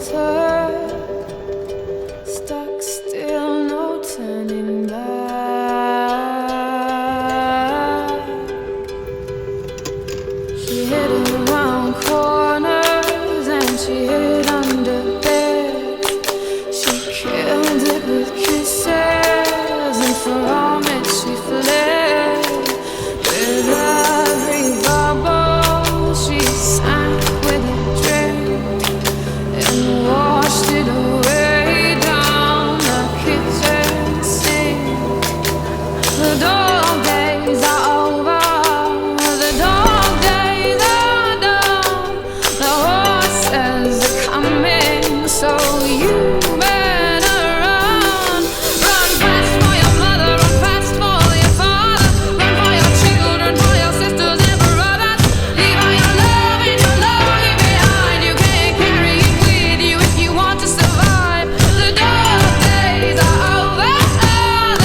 shelter, stuck still, no turning back. She hid around corners and she hid under bed. She killed it with kisses, and for all she fled. With every bubble she sank with a drink and washed it away down the kitchen sink. The dog days are over, the dog days are done. The horses are coming, so you better run. Run fast for your mother, run fast for your father, run for your children, for your sisters and brothers. Leave all your love and your longing behind. You can't carry it with you if you want to survive. The dog days are over,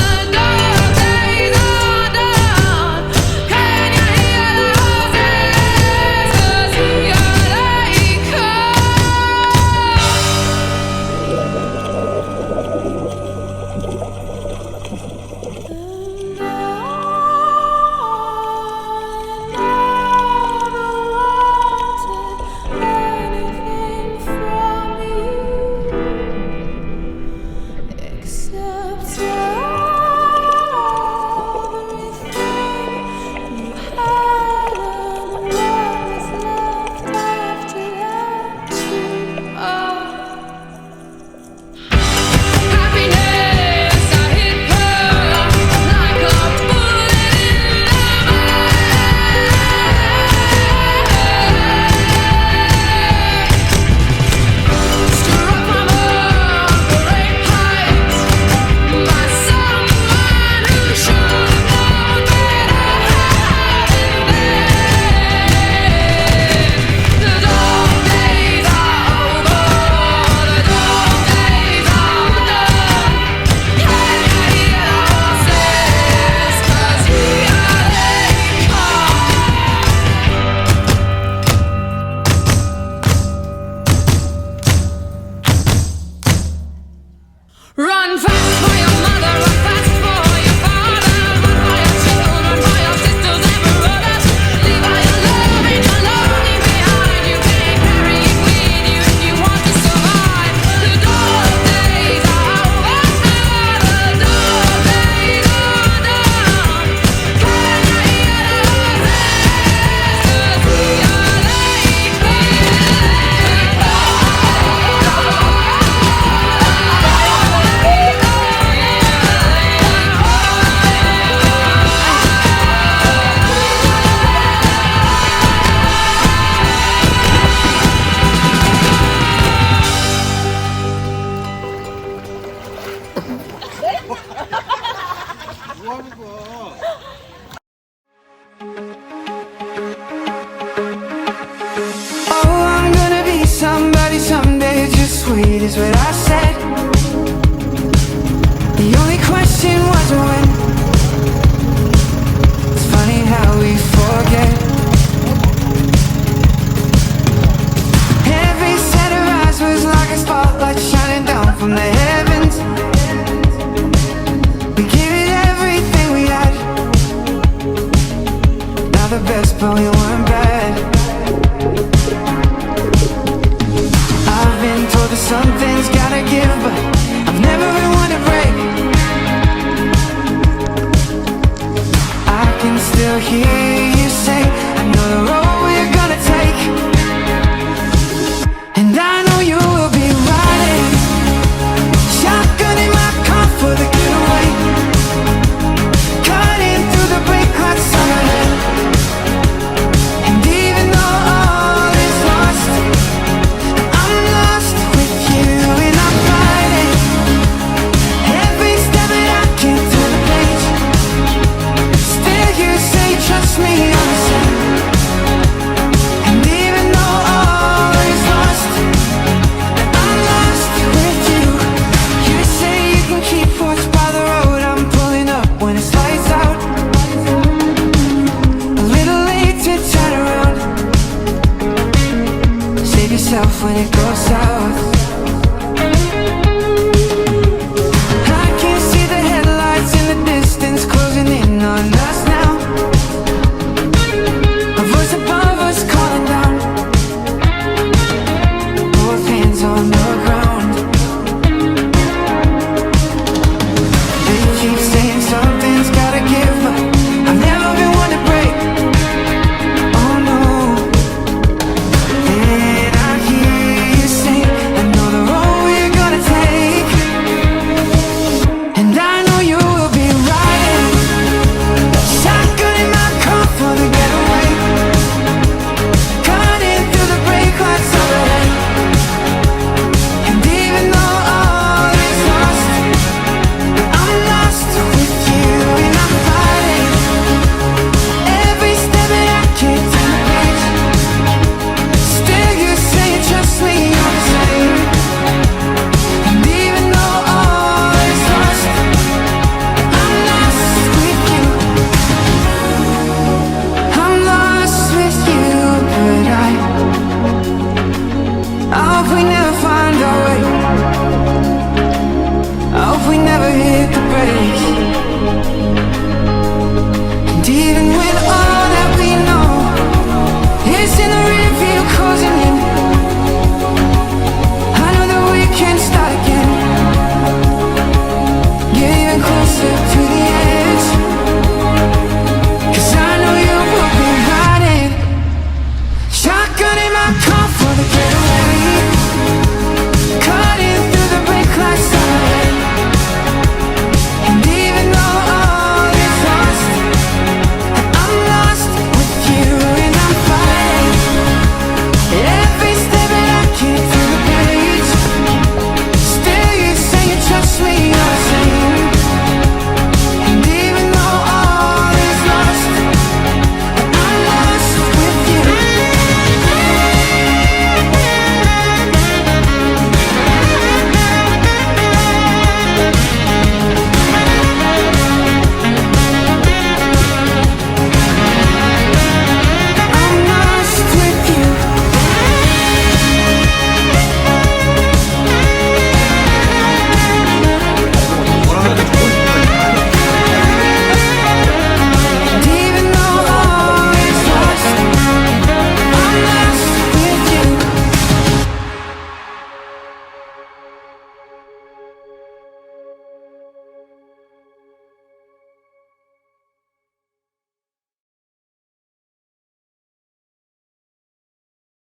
the dog days are done. Can you hear the horses? 'Cause here they come. Anything from you except everything you had and what was left after that too. Happiness, I hit her like a bullet in the struck from a great height by someone who should have known better. The dog days are over, the dog days are done. Can you hear the horses? 'Cause here they come. Run fast for your mother, run fast for your father, run for your children, for your sisters and brothers. Leave all your love and your longing behind. You can't carry it with you if you want to survive. The dog days are over, the dog days are done. Can you hear the horses? 'Cause here they Oh, I'm gonna be somebody someday, just wait is what I said. The only question was when. It's funny how we forget. Every set of eyes was like a spotlight shining down from the heavens. We gave it everything we had. Not the best, but we weren't bad. I've been told that something's gotta give, but I've never been one to break. I can still hear you say, I know the road we're gonna take, and I know you will be riding shotgun in my car for the getaway, cutting through the brake lights on my head. And even though all is lost, I'm lost with you and I'm fighting every step that I can through the page. Still you say trust me, I'm the same. And even though all is lost, I'm lost with you. You say you can keep watch by the road, I'm pulling up when it's lights out. A little late to turn around. Save yourself when it goes south.